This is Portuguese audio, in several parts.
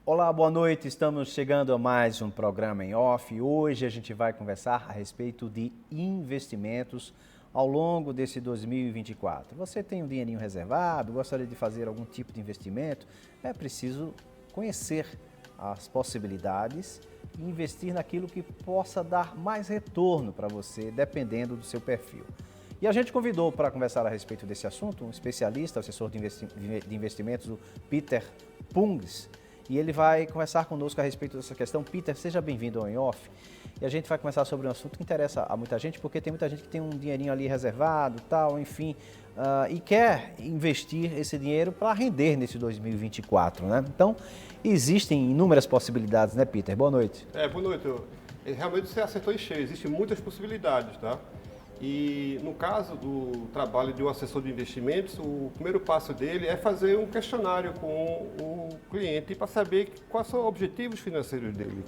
Olá, boa noite. Estamos chegando a mais um programa em off. Hoje a gente vai conversar a respeito de investimentos ao longo desse 2024. Você tem um dinheirinho reservado, gostaria de fazer algum tipo de investimento? É preciso conhecer as possibilidades e investir naquilo que possa dar mais retorno para você, dependendo do seu perfil. E a gente convidou para conversar a respeito desse assunto um especialista, assessor de investimentos, o Peter Pungs. E ele vai conversar conosco a respeito dessa questão. Peter, seja bem-vindo ao Em Off. E a gente vai conversar sobre um assunto que interessa a muita gente, porque tem muita gente que tem um dinheirinho ali reservado, tal, enfim, e quer investir esse dinheiro para render nesse 2024, né? Então, existem inúmeras possibilidades, né, Peter? Boa noite. Boa noite. Realmente você acertou em cheio, existem muitas possibilidades, tá? E no caso do trabalho de um assessor de investimentos, o primeiro passo dele é fazer um questionário com o cliente para saber quais são os objetivos financeiros dele,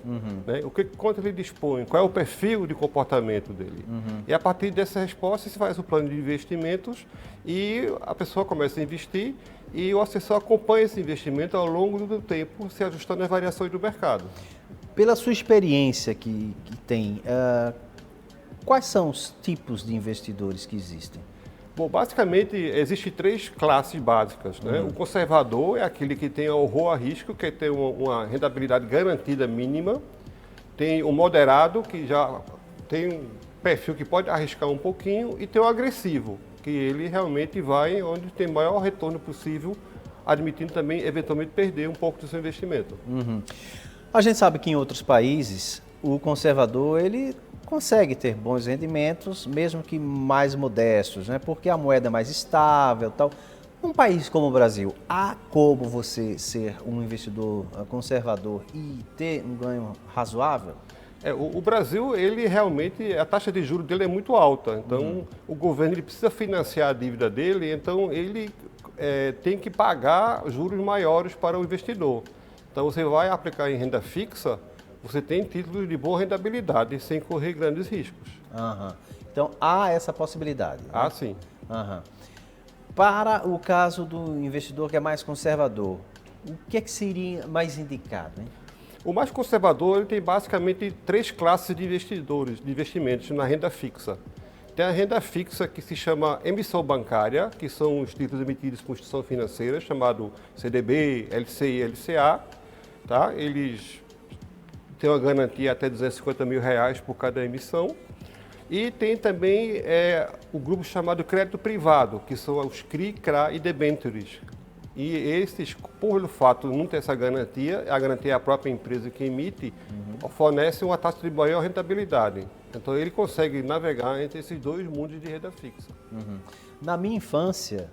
né? Quanto ele dispõe, qual é o perfil de comportamento dele. E a partir dessa resposta, você faz o plano de investimentos e a pessoa começa a investir e o assessor acompanha esse investimento ao longo do tempo, se ajustando às variações do mercado. Pela sua experiência que tem, quais são os tipos de investidores que existem? Bom, basicamente, existem três classes básicas, né? O conservador é aquele que tem horror a risco, que tem uma rentabilidade garantida mínima. Tem o moderado, que já tem um perfil que pode arriscar um pouquinho. E tem o agressivo, que ele realmente vai onde tem o maior retorno possível, admitindo também, eventualmente, perder um pouco do seu investimento. A gente sabe que em outros países, o conservador, ele consegue ter bons rendimentos, mesmo que mais modestos, né? Porque a moeda é mais estável e tal. Num país como o Brasil, há como você ser um investidor conservador e ter um ganho razoável? O Brasil, ele realmente, a taxa de juros dele é muito alta, então o governo ele precisa financiar a dívida dele, então ele tem que pagar juros maiores para o investidor. Então você vai aplicar em renda fixa, você tem títulos de boa rentabilidade, sem correr grandes riscos. Então, há essa possibilidade, né? Ah, sim. Para o caso do investidor que é mais conservador, o que é que seria mais indicado, hein? O mais conservador ele tem basicamente três classes de investidores, de investimentos na renda fixa. Tem a renda fixa que se chama emissão bancária, que são os títulos emitidos por instituição financeira, chamado CDB, LCI e LCA. Tá? Eles tem uma garantia até R$250 mil por cada emissão. E tem também o grupo chamado crédito privado, que são os CRI, CRA e debêntures. E esses, por o fato de não ter essa garantia, a garantia é a própria empresa que emite, fornece uma taxa de maior rentabilidade. Então ele consegue navegar entre esses dois mundos de renda fixa. Na minha infância,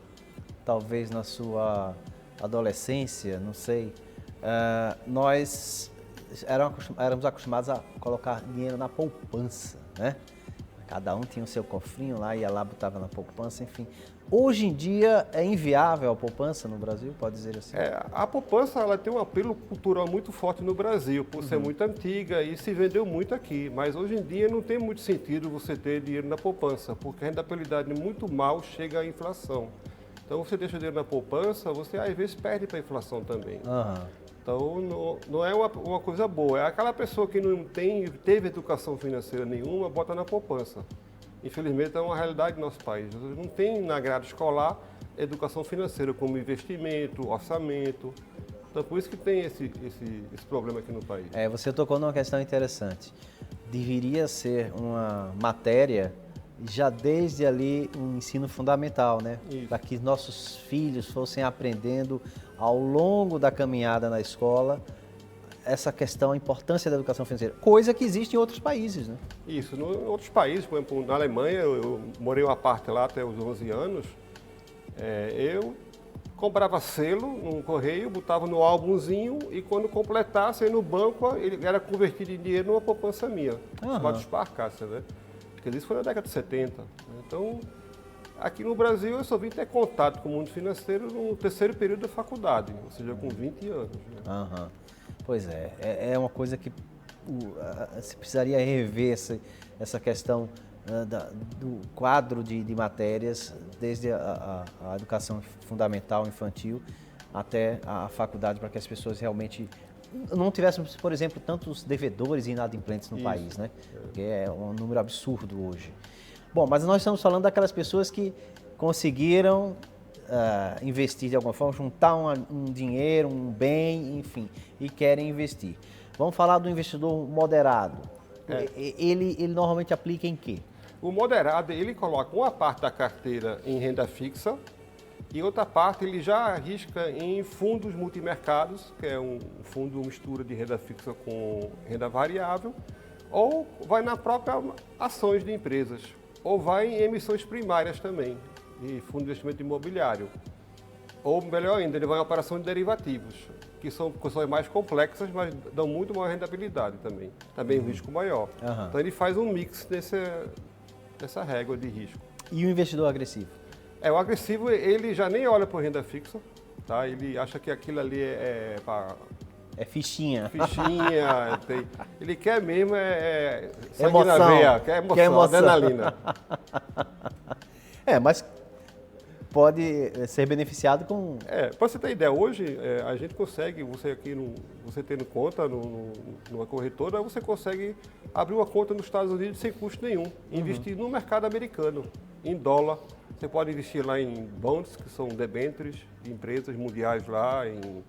talvez na sua adolescência, não sei, nós éramos acostumados a colocar dinheiro na poupança, né? Cada um tinha o seu cofrinho lá, ia lá, botava na poupança, enfim. Hoje em dia é inviável a poupança no Brasil, pode dizer assim? A poupança ela tem um apelo cultural muito forte no Brasil, por ser muito antiga e se vendeu muito aqui. Mas hoje em dia não tem muito sentido você ter dinheiro na poupança, porque a rentabilidade muito mal chega à inflação. Então você deixa o dinheiro na poupança, você às vezes perde para a inflação também. Então, não é uma coisa boa. É aquela pessoa que não teve educação financeira nenhuma, bota na poupança. Infelizmente, é uma realidade do nosso país. Não tem na grade escolar educação financeira, como investimento, orçamento. Então, por isso que tem esse problema aqui no país. Você tocou numa questão interessante. Deveria ser uma matéria já desde ali um ensino fundamental, né? Para que nossos filhos fossem aprendendo ao longo da caminhada na escola essa questão, a importância da educação financeira, coisa que existe em outros países, né? Isso, em outros países, por exemplo, na Alemanha, eu morei uma parte lá até os 11 anos, eu comprava selo no correio, botava no álbumzinho e quando completasse, aí no banco, ele era convertido em dinheiro numa poupança minha, chamada Sparkasse, né? Porque isso foi na década de 70. Então, aqui no Brasil, eu só vim ter contato com o mundo financeiro no terceiro período da faculdade, ou seja, com 20 anos. Né? Pois é uma coisa que se precisaria rever essa questão do quadro de matérias, desde a educação fundamental, infantil, até a faculdade, para que as pessoas realmente não tivéssemos, por exemplo, tantos devedores e inadimplentes no país, né? Porque é um número absurdo hoje. Bom, mas nós estamos falando daquelas pessoas que conseguiram investir de alguma forma, juntar um dinheiro, um bem, enfim, e querem investir. Vamos falar do investidor moderado. Ele normalmente aplica em quê? O moderado, ele coloca uma parte da carteira em renda fixa e outra parte ele já arrisca em fundos multimercados, que é um fundo mistura de renda fixa com renda variável, ou vai na própria ações de empresas, ou vai em emissões primárias também, de fundo de investimento imobiliário. Ou melhor ainda, ele vai em operação de derivativos, que são questões mais complexas, mas dão muito maior rentabilidade também. Também um risco maior. Então ele faz um mix nessa régua de risco. E o investidor agressivo? O agressivo, ele já nem olha por renda fixa, tá? Ele acha que aquilo ali é fichinha. Fichinha, ele quer mesmo sangue emoção. Na veia, quer emoção, adrenalina. Mas pode ser beneficiado com... Para você ter ideia, hoje a gente consegue, você tendo conta numa corretora, você consegue abrir uma conta nos Estados Unidos sem custo nenhum, investir no mercado americano, em dólar. Você pode investir lá em bonds, que são debêntures de empresas mundiais lá, em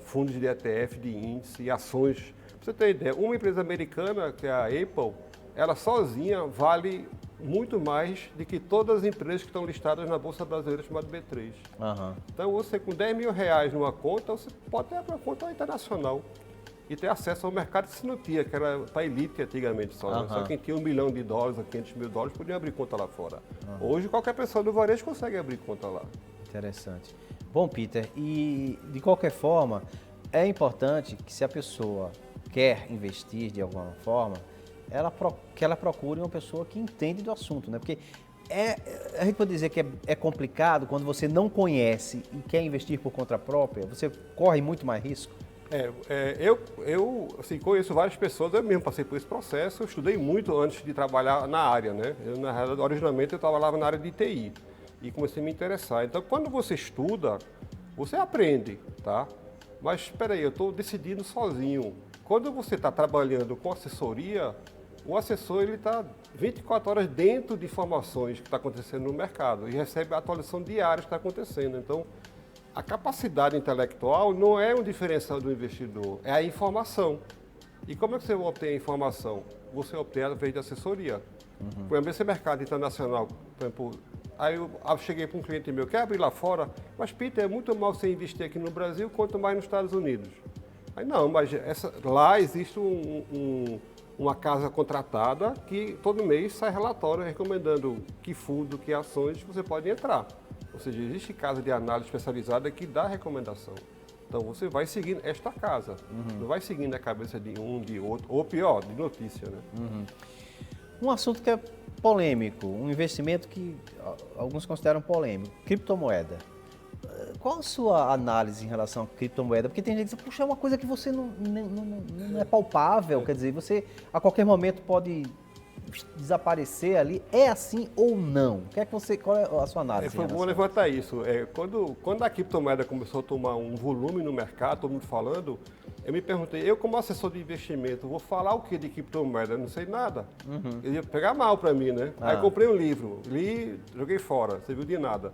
fundos de ETF, de índice, e ações. Para você ter ideia, uma empresa americana, que é a Apple, ela sozinha vale muito mais do que todas as empresas que estão listadas na Bolsa Brasileira chamada B3. Então, você com R$10 mil numa conta, você pode ter uma conta internacional e ter acesso ao mercado que se não tinha, que era para elite antigamente só. Só quem tinha $1 milhão ou $500 mil podia abrir conta lá fora. Hoje, qualquer pessoa do varejo consegue abrir conta lá. Interessante. Bom, Peter, e de qualquer forma, é importante que se a pessoa quer investir de alguma forma, que ela procure uma pessoa que entende do assunto, né? Porque a gente pode dizer que é complicado quando você não conhece e quer investir por conta própria, você corre muito mais risco. Eu assim, conheço várias pessoas, eu mesmo passei por esse processo, eu estudei muito antes de trabalhar na área, né? Na realidade, originalmente eu trabalhava na área de TI e comecei a me interessar. Então, quando você estuda, você aprende, tá? Mas espera aí, eu estou decidindo sozinho. Quando você está trabalhando com assessoria, o assessor está 24 horas dentro de informações que está acontecendo no mercado e recebe a atualização diária que está acontecendo. Então, a capacidade intelectual não é um diferencial do investidor, é a informação. E como é que você obtém a informação? Você obtém através de assessoria. Por exemplo, esse mercado internacional, por exemplo, aí eu cheguei para um cliente meu, quer abrir lá fora? Mas, Peter, é muito mal você investir aqui no Brasil, quanto mais nos Estados Unidos. Aí, não, mas lá existe uma casa contratada que todo mês sai relatório recomendando que fundo, que ações você pode entrar. Ou seja, existe casa de análise especializada que dá recomendação. Então você vai seguindo esta casa, não vai seguindo a cabeça de um, de outro, ou pior, de notícia, né? Um assunto que é polêmico, um investimento que alguns consideram polêmico, criptomoeda. Qual a sua análise em relação à criptomoeda? Porque tem gente que diz, puxa, é uma coisa que você não é palpável, quer dizer, você a qualquer momento pode desaparecer ali. É assim ou não? Qual é a sua análise? Foi bom levantar isso. Quando a criptomoeda começou a tomar um volume no mercado, todo mundo falando, eu me perguntei, eu como assessor de investimento, vou falar o que de criptomoeda? Eu não sei nada. Ele ia pegar mal para mim, né? Aí eu comprei um livro, li, joguei fora, serviu de nada.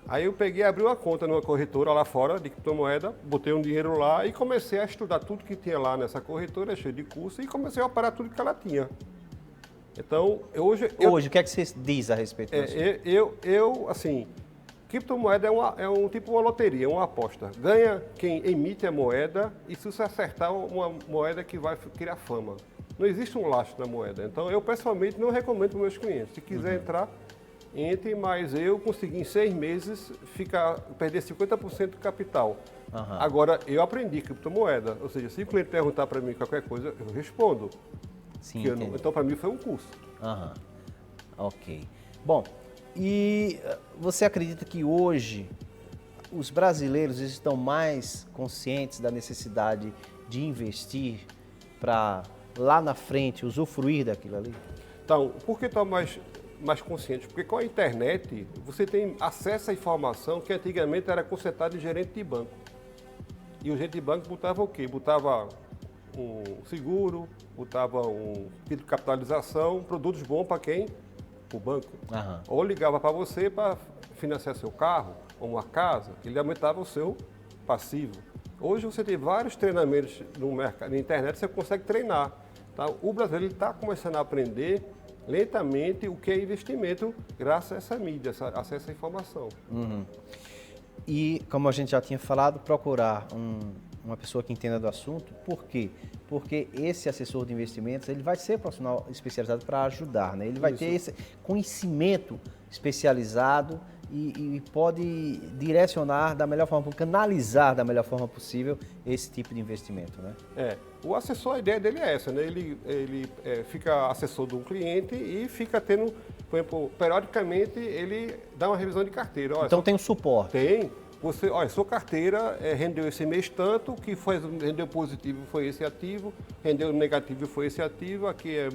Aí eu peguei, abri uma conta numa corretora lá fora de criptomoeda, botei um dinheiro lá e comecei a estudar tudo que tinha lá nessa corretora, cheio de curso, e comecei a operar tudo que ela tinha. Então, hoje, o que é que você diz a respeito disso? Assim, criptomoeda é um tipo uma loteria, uma aposta. Ganha quem emite a moeda e se você acertar uma moeda que vai criar fama. Não existe um lastro na moeda. Então, eu pessoalmente não recomendo para os meus clientes. Se quiser entrar, entre, mas eu consegui em 6 meses perder 50% do capital. Agora, eu aprendi criptomoeda. Ou seja, se o cliente perguntar para mim qualquer coisa, eu respondo. Sim, então, para mim, foi um curso. Ok. Bom, e você acredita que hoje os brasileiros estão mais conscientes da necessidade de investir para lá na frente usufruir daquilo ali? Então, por que está mais consciente? Porque com a internet você tem acesso à informação que antigamente era concentrada em gerente de banco. E o gerente de banco botava o quê? Botava um seguro, botava um título de capitalização, produtos bons para quem? Para o banco. Aham. Ou ligava para você para financiar seu carro ou uma casa, que ele aumentava o seu passivo. Hoje você tem vários treinamentos no mercado, na internet, você consegue treinar. Tá? O brasileiro está começando a aprender lentamente o que é investimento graças a essa mídia, acesso à informação. E, como a gente já tinha falado, procurar uma pessoa que entenda do assunto. Por quê? Porque esse assessor de investimentos ele vai ser profissional especializado para ajudar, né? Ele vai ter esse conhecimento especializado e pode direcionar da melhor forma, canalizar da melhor forma possível esse tipo de investimento, né? O assessor, a ideia dele é essa, né? Ele fica assessor de um cliente e fica tendo, por exemplo, periodicamente ele dá uma revisão de carteira. Olha, então tem um suporte. Tem. Olha, sua carteira rendeu esse mês tanto, o que rendeu positivo foi esse ativo, rendeu negativo foi esse ativo, aqui é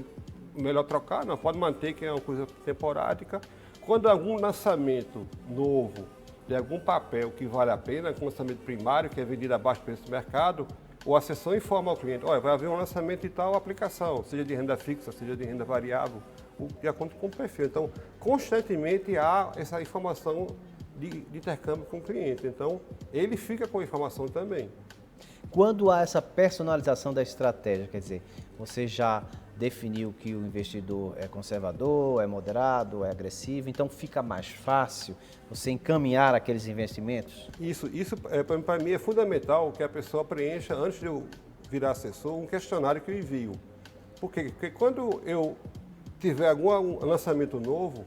melhor trocar, não pode manter, que é uma coisa temporárica. Quando algum lançamento novo de algum papel que vale a pena, com lançamento primário, que é vendido abaixo do preço do mercado, o assessor informa ao cliente, olha, vai haver um lançamento de tal aplicação, seja de renda fixa, seja de renda variável, de acordo com o perfil. Então, constantemente há essa informação de intercâmbio com o cliente. Então, ele fica com a informação também. Quando há essa personalização da estratégia, quer dizer, você já definiu que o investidor é conservador, é moderado, é agressivo, então fica mais fácil você encaminhar aqueles investimentos? Isso para mim é fundamental que a pessoa preencha, antes de eu virar assessor, um questionário que eu envio. Por quê? Porque quando eu tiver algum lançamento novo,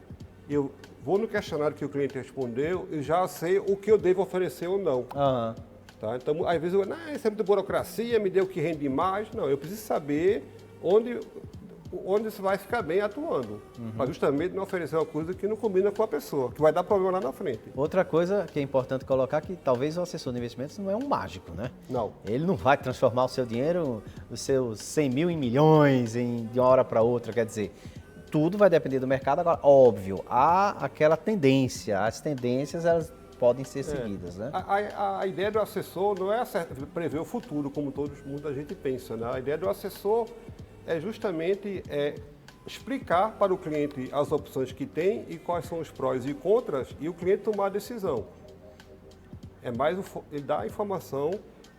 eu vou no questionário que o cliente respondeu e já sei o que eu devo oferecer ou não. Aham. Tá? Então, às vezes, isso é muita burocracia, me deu o que rende mais. Não, eu preciso saber onde você vai ficar bem atuando, para justamente não oferecer uma coisa que não combina com a pessoa, que vai dar problema lá na frente. Outra coisa que é importante colocar é que talvez o assessor de investimentos não é um mágico, né? Não. Ele não vai transformar o seu dinheiro, os seus 100 mil em milhões de uma hora para outra, quer dizer, tudo vai depender do mercado. Agora, óbvio, há aquela tendência, as tendências elas podem ser seguidas, né? A ideia do assessor não é prever o futuro, como muita gente pensa, né? A ideia do assessor é justamente explicar para o cliente as opções que tem e quais são os prós e contras e o cliente tomar a decisão. É mais ele dá a informação.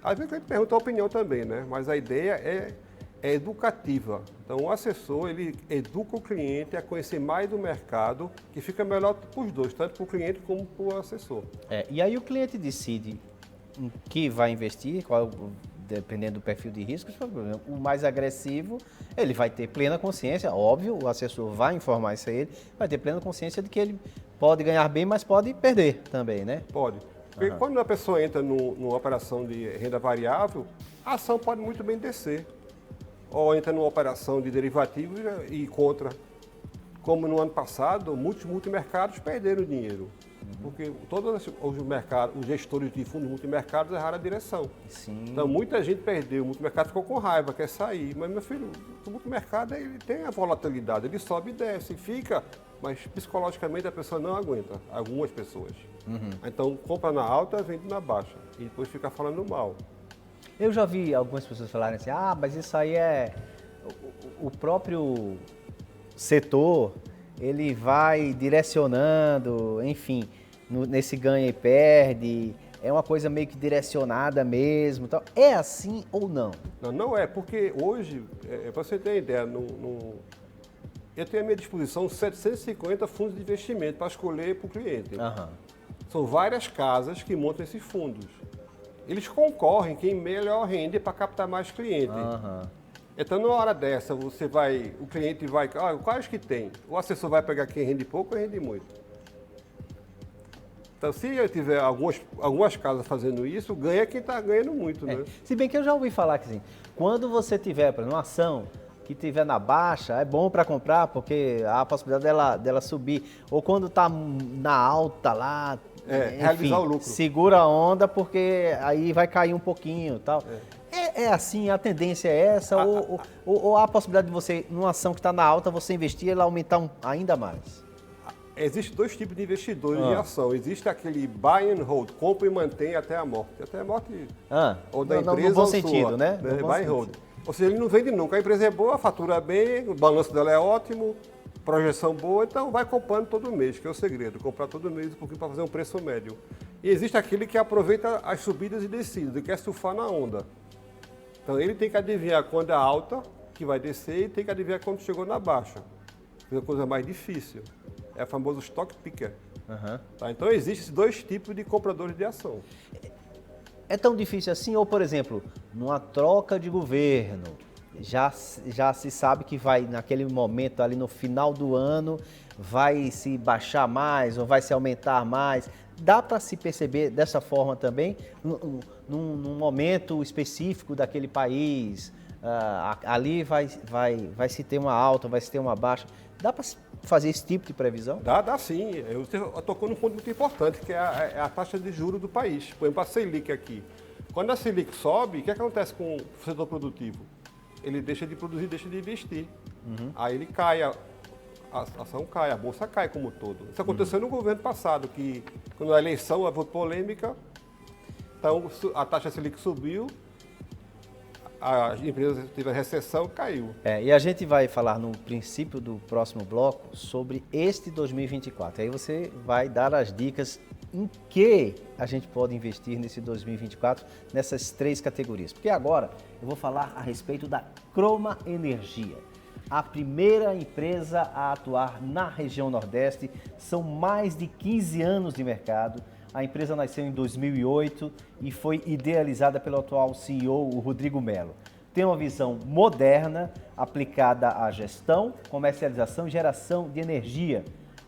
Às vezes o cliente pergunta a opinião também, né? Mas a ideia é educativa. Então o assessor ele educa o cliente a conhecer mais do mercado, que fica melhor para os dois, tanto para o cliente como para o assessor. E aí o cliente decide em que vai investir, dependendo do perfil de risco. O mais agressivo, ele vai ter plena consciência, óbvio, o assessor vai informar isso a ele, vai ter plena consciência de que ele pode ganhar bem, mas pode perder também, né? Pode. Porque quando a pessoa entra numa operação de renda variável, a ação pode muito bem descer. Ou entra numa operação de derivativos e contra. Como no ano passado, muitos multimercados perderam dinheiro. Porque todos os gestores de fundos multimercados erraram a direção. Sim. Então, muita gente perdeu, o multimercado ficou com raiva, quer sair. Mas, meu filho, o multimercado ele tem a volatilidade, ele sobe e desce, fica, mas psicologicamente a pessoa não aguenta, algumas pessoas. Então, compra na alta, vende na baixa, e depois fica falando mal. Eu já vi algumas pessoas falarem assim, mas isso aí é o próprio setor, ele vai direcionando, enfim, nesse ganha e perde, é uma coisa meio que direcionada mesmo. Então, é assim ou não? Não é, porque hoje, para você ter ideia, eu tenho à minha disposição 750 fundos de investimento para escolher para o cliente. São várias casas que montam esses fundos. Eles concorrem quem melhor rende para captar mais cliente. Então, na hora dessa, o cliente vai, quais que tem? O assessor vai pegar quem rende pouco ou rende muito. Então, se eu tiver algumas casas fazendo isso, ganha quem está ganhando muito, né? Se bem que eu já ouvi falar que assim, quando você tiver, por exemplo, uma ação que tiver na baixa, é bom para comprar, porque há a possibilidade dela subir. Ou quando está na alta lá, enfim, realizar o lucro. Segura a onda, porque aí vai cair um pouquinho e tal. É assim, a tendência é essa, ou há a possibilidade de você, numa ação que está na alta, você investir e ela aumentar ainda mais? Existem dois tipos de investidores em ação. Existe aquele buy and hold, compra e mantém até a morte. Até a morte ou da empresa no bom ou sentido, sua, né? Buy and hold. Ou seja, ele não vende nunca. A empresa é boa, fatura bem, o balanço dela é ótimo, projeção boa, então vai comprando todo mês, que é o segredo. Comprar todo mês um pouquinho para fazer um preço médio. E existe aquele que aproveita as subidas e descidas, ele quer surfar na onda. Então ele tem que adivinhar quando é alta, que vai descer, e tem que adivinhar quando chegou na baixa. É a coisa mais difícil. É o famoso stock picker. Tá? Então existem esses dois tipos de compradores de ação. É tão difícil assim? Ou, por exemplo, numa troca de governo, já se sabe que vai, naquele momento ali no final do ano, vai se baixar mais ou vai se aumentar mais? Dá para se perceber dessa forma também, num momento específico daquele país, ali vai se ter uma alta, vai se ter uma baixa. Dá para fazer esse tipo de previsão? Dá sim. Eu tocou num ponto muito importante, que é a taxa de juros do país. Por exemplo, a Selic aqui. Quando a Selic sobe, o que acontece com o setor produtivo? Ele deixa de produzir, deixa de investir. Aí ele cai, a ação cai, a bolsa cai como um todo. Isso aconteceu no governo passado, que quando a eleição houve polêmica, então a taxa Selic subiu, a empresa teve a recessão, caiu. E a gente vai falar no princípio do próximo bloco sobre este 2024. Aí você vai dar as dicas em que a gente pode investir nesse 2024, nessas três categorias. Porque agora eu vou falar a respeito da Croma Energia, a primeira empresa a atuar na região Nordeste. São mais de 15 anos de mercado. A empresa nasceu em 2008 e foi idealizada pelo atual CEO, o Rodrigo Melo. Tem uma visão moderna, aplicada à gestão, comercialização e geração de energia.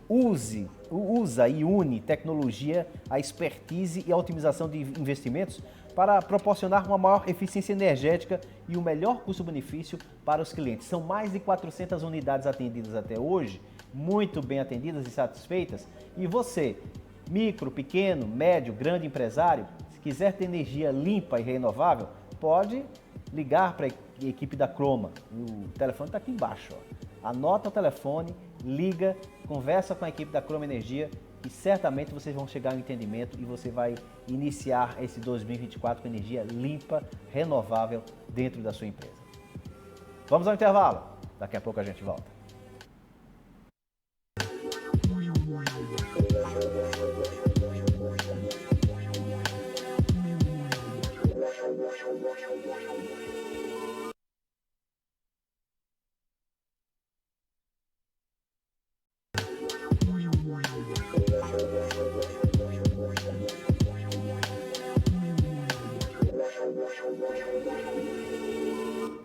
Usa e une tecnologia, a expertise e a otimização de investimentos para proporcionar uma maior eficiência energética e o melhor custo-benefício para os clientes. São mais de 400 unidades atendidas até hoje, muito bem atendidas e satisfeitas. E você, micro, pequeno, médio, grande empresário, se quiser ter energia limpa e renovável, pode ligar para a equipe da Croma. O telefone está aqui embaixo. Anota o telefone, liga, conversa com a equipe da Croma Energia e certamente vocês vão chegar a um entendimento e você vai iniciar esse 2024 com energia limpa, renovável dentro da sua empresa. Vamos ao intervalo. Daqui a pouco a gente volta.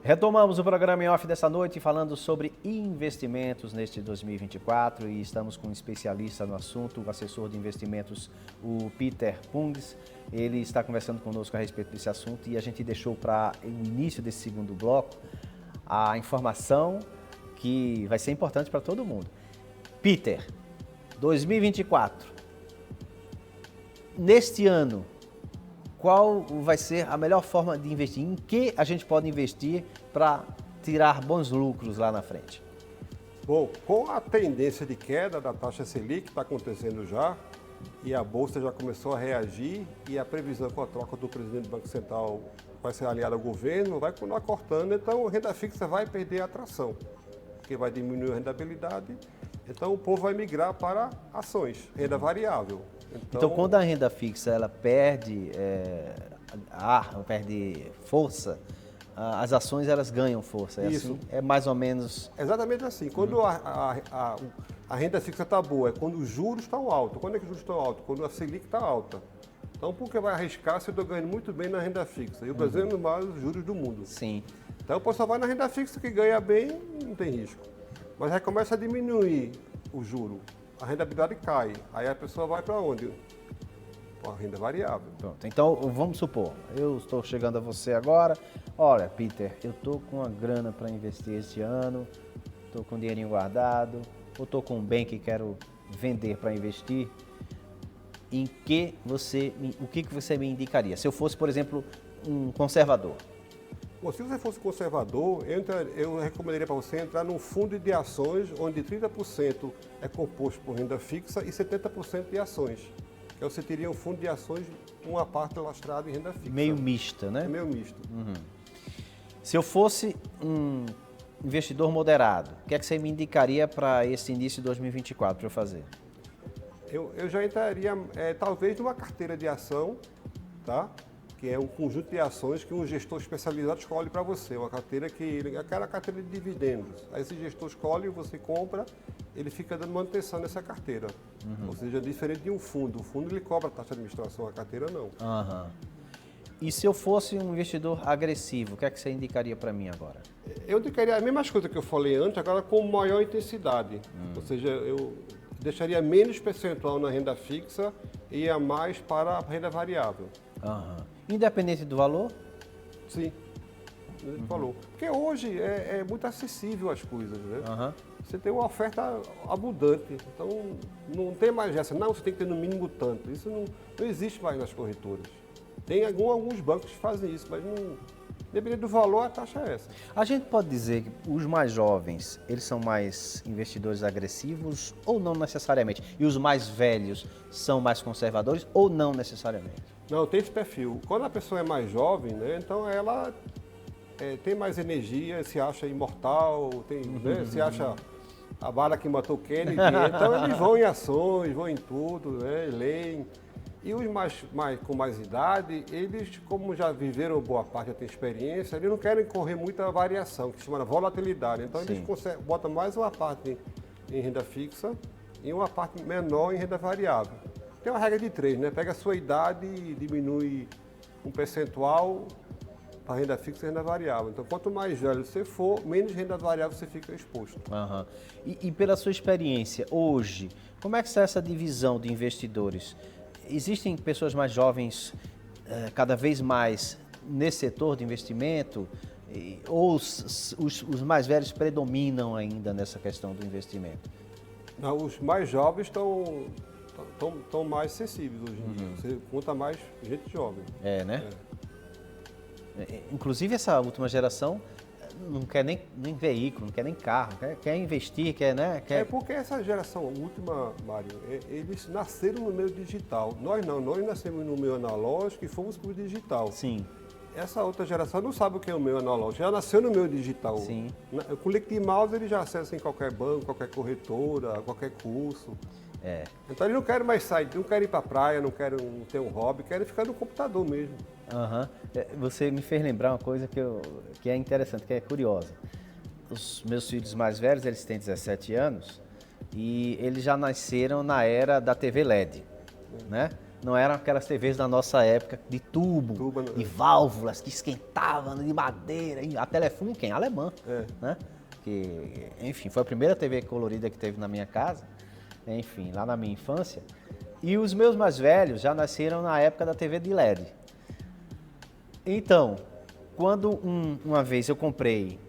Retomamos o programa em off dessa noite falando sobre investimentos neste 2024 e estamos com um especialista no assunto, o assessor de investimentos, o Peter Pungs. Ele está conversando conosco a respeito desse assunto e a gente deixou para o início desse segundo bloco a informação que vai ser importante para todo mundo. Peter, 2024, neste ano, qual vai ser a melhor forma de investir? Em que a gente pode investir para tirar bons lucros lá na frente? Bom, com a tendência de queda da taxa Selic que está acontecendo já, e a Bolsa já começou a reagir, e a previsão com a troca do presidente do Banco Central vai ser aliada ao governo, vai continuar cortando, então a renda fixa vai perder a atração, porque vai diminuir a rendabilidade, então o povo vai migrar para ações, renda variável. Então, quando a renda fixa ela perde perde força, as ações elas ganham força. Isso. Assim, é mais ou menos... Exatamente assim. Quando a renda fixa está boa, é quando os juros estão altos. Quando é que os juros estão altos? Quando a Selic está alta. Então, por que vai arriscar se eu estou ganhando muito bem na renda fixa? E o Brasil é um dos maiores juros do mundo. Sim. Então, o pessoal vai na renda fixa que ganha bem, não tem risco. Mas aí começa a diminuir o juro. A rentabilidade cai. Aí a pessoa vai para onde? Para a renda variável. Pronto. Então, vamos supor, eu estou chegando a você agora. Olha, Peter, eu estou com uma grana para investir este ano, estou com um dinheirinho guardado, ou estou com um bem que quero vender para investir. O que você me indicaria? Se eu fosse, por exemplo, um conservador, Bom, se você fosse conservador, eu recomendaria para você entrar num fundo de ações onde 30% é composto por renda fixa e 70% de ações. Que você teria um fundo de ações, uma parte lastrada em renda fixa. Meio mista, né? É meio misto. Se eu fosse um investidor moderado, o que é que você me indicaria para esse início de 2024 para eu fazer? Eu já entraria, talvez, numa carteira de ação, tá? Que é um conjunto de ações que um gestor especializado escolhe para você. Uma carteira aquela carteira de dividendos. Aí esse gestor escolhe, você compra, ele fica dando manutenção nessa carteira. Ou seja, diferente de um fundo. O fundo ele cobra a taxa de administração, a carteira não. E se eu fosse um investidor agressivo, o que é que você indicaria para mim agora? Eu indicaria a mesma coisa que eu falei antes, agora com maior intensidade. Ou seja, eu deixaria menos percentual na renda fixa e ia mais para a renda variável. Independente do valor? Sim, ele falou. Porque hoje é muito acessível as coisas, né? Você tem uma oferta abundante, então não tem mais essa, não, você tem que ter no mínimo tanto. Isso não existe mais nas corretoras. Tem alguns bancos que fazem isso, mas não, dependendo do valor, a taxa é essa. A gente pode dizer que os mais jovens, eles são mais investidores agressivos ou não necessariamente? E os mais velhos são mais conservadores ou não necessariamente? Não, tem esse perfil. Quando a pessoa é mais jovem, né, então ela tem mais energia, se acha imortal, né, se acha a bala que matou Kennedy. Então eles vão em ações, vão em tudo, né, leem. E os com mais idade, eles, como já viveram boa parte, já têm experiência, eles não querem correr muita variação, que se chama volatilidade. Então eles botam mais uma parte em renda fixa e uma parte menor em renda variável. Tem uma regra de 3, né? Pega a sua idade e diminui um percentual para renda fixa e renda variável. Então, quanto mais velho você for, menos renda variável você fica exposto. E pela sua experiência, hoje, como é que está essa divisão de investidores? Existem pessoas mais jovens cada vez mais nesse setor de investimento ou os mais velhos predominam ainda nessa questão do investimento? Não, os mais jovens estão mais acessíveis hoje em dia. Você conta mais gente jovem. Né? Inclusive essa última geração não quer nem veículo, não quer nem carro, quer investir, né? É porque essa geração última, Mário, eles nasceram no meio digital. Nós não, nós nascemos no meio analógico e fomos para o digital. Sim. Essa outra geração não sabe o que é o meio analógico, já nasceu no meio digital. Sim. Com o Liquid Mouse ele já acessa em qualquer banco, qualquer corretora, qualquer curso. Então eles não querem mais sair, não querem ir para a praia, não querem ter um hobby, querem ficar no computador mesmo. Você me fez lembrar uma coisa que é interessante, que é curiosa. Os meus filhos mais velhos, eles têm 17 anos e eles já nasceram na era da TV LED, né? Não eram aquelas TVs da nossa época de tubo, de válvulas que esquentavam, de madeira, a Telefunken, alemã, né? Que, enfim, foi a primeira TV colorida que teve na minha casa, enfim, lá na minha infância. E os meus mais velhos já nasceram na época da TV de LED. Então, quando uma vez eu comprei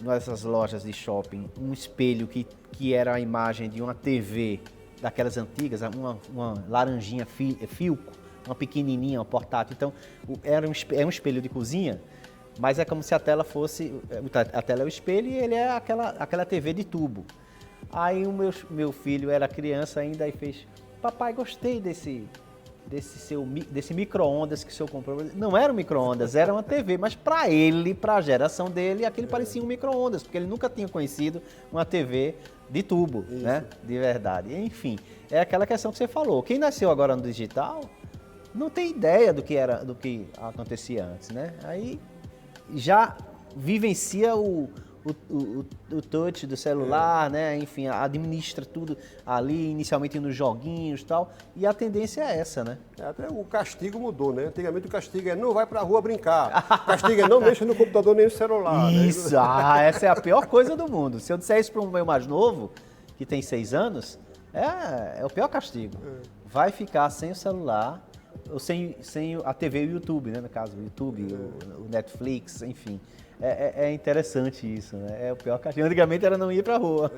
nessas lojas de shopping um espelho que era a imagem de uma TV daquelas antigas, uma laranjinha Philco, uma pequenininha, uma portátil. Então, é um espelho de cozinha, mas é como se a tela fosse... A tela é o espelho e ele é aquela TV de tubo. Aí o meu filho era criança ainda e fez: papai, gostei desse micro-ondas que o senhor comprou. Não era um micro-ondas, era uma TV, mas para ele, para a geração dele, aquele parecia um micro-ondas, porque ele nunca tinha conhecido uma TV de tubo, né? De verdade. Enfim, é aquela questão que você falou. Quem nasceu agora no digital não tem ideia do que acontecia antes, né? Aí já vivencia o touch do celular, né? Enfim, administra tudo ali, inicialmente nos joguinhos e tal. E a tendência é essa, né? Até o castigo mudou, né? Antigamente o castigo é não vai pra rua brincar. O castigo é não mexa no computador nem no celular. Isso, né? Essa é a pior coisa do mundo. Se eu disser isso para um meu mais novo, que tem 6 anos, é o pior castigo. Vai ficar sem o celular, ou sem a TV e o YouTube, né? No caso, o YouTube, o Netflix, enfim. É interessante isso, né? É o pior castigo. Antigamente era não ir para a rua.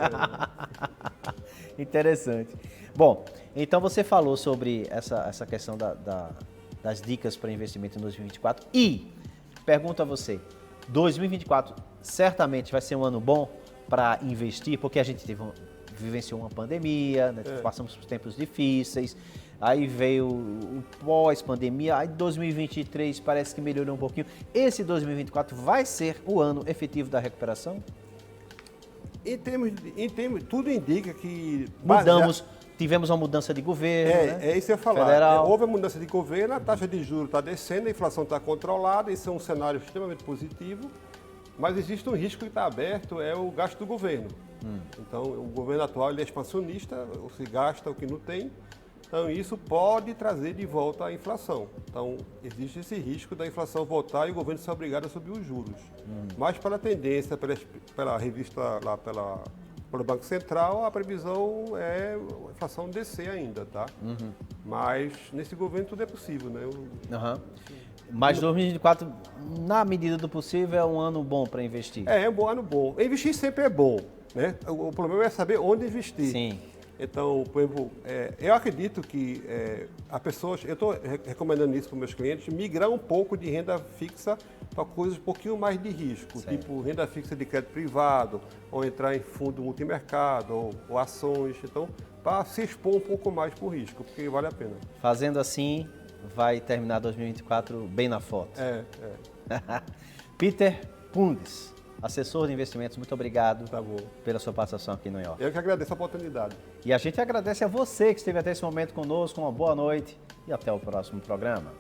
Interessante. Bom, então você falou sobre essa questão das dicas para investimento em 2024 e pergunto a você, 2024 certamente vai ser um ano bom para investir, porque a gente vivenciou uma pandemia, né? Passamos por tempos difíceis, aí veio o pós-pandemia, aí 2023 parece que melhorou um pouquinho. Esse 2024 vai ser o ano efetivo da recuperação? Em termos, tudo indica que... Tivemos uma mudança de governo, né? É isso que eu ia falar. Federal. Houve a mudança de governo, a taxa de juros está descendo, a inflação está controlada, isso é um cenário extremamente positivo, mas existe um risco que está aberto, é o gasto do governo. Então, o governo atual ele é expansionista, ou se gasta o que não tem, então isso pode trazer de volta a inflação. Então, existe esse risco da inflação voltar e o governo ser obrigado a subir os juros. Mas pela tendência, pela revista lá, pelo Banco Central, a previsão é a inflação descer ainda, tá? Mas nesse governo tudo é possível, né? Mas 2024, na medida do possível, é um ano bom para investir. É um ano bom. Investir sempre é bom, né? O problema é saber onde investir. Sim. Então, por exemplo, eu acredito que as pessoas, eu estou recomendando isso para os meus clientes, migrar um pouco de renda fixa para coisas um pouquinho mais de risco, tipo renda fixa de crédito privado, ou entrar em fundo multimercado, ou ações, então, para se expor um pouco mais para o risco, porque vale a pena. Fazendo assim, vai terminar 2024 bem na foto. Peter Pundes, assessor de investimentos, muito obrigado pela sua participação aqui no IOF. Eu que agradeço a oportunidade. E a gente agradece a você que esteve até esse momento conosco. Uma boa noite e até o próximo programa.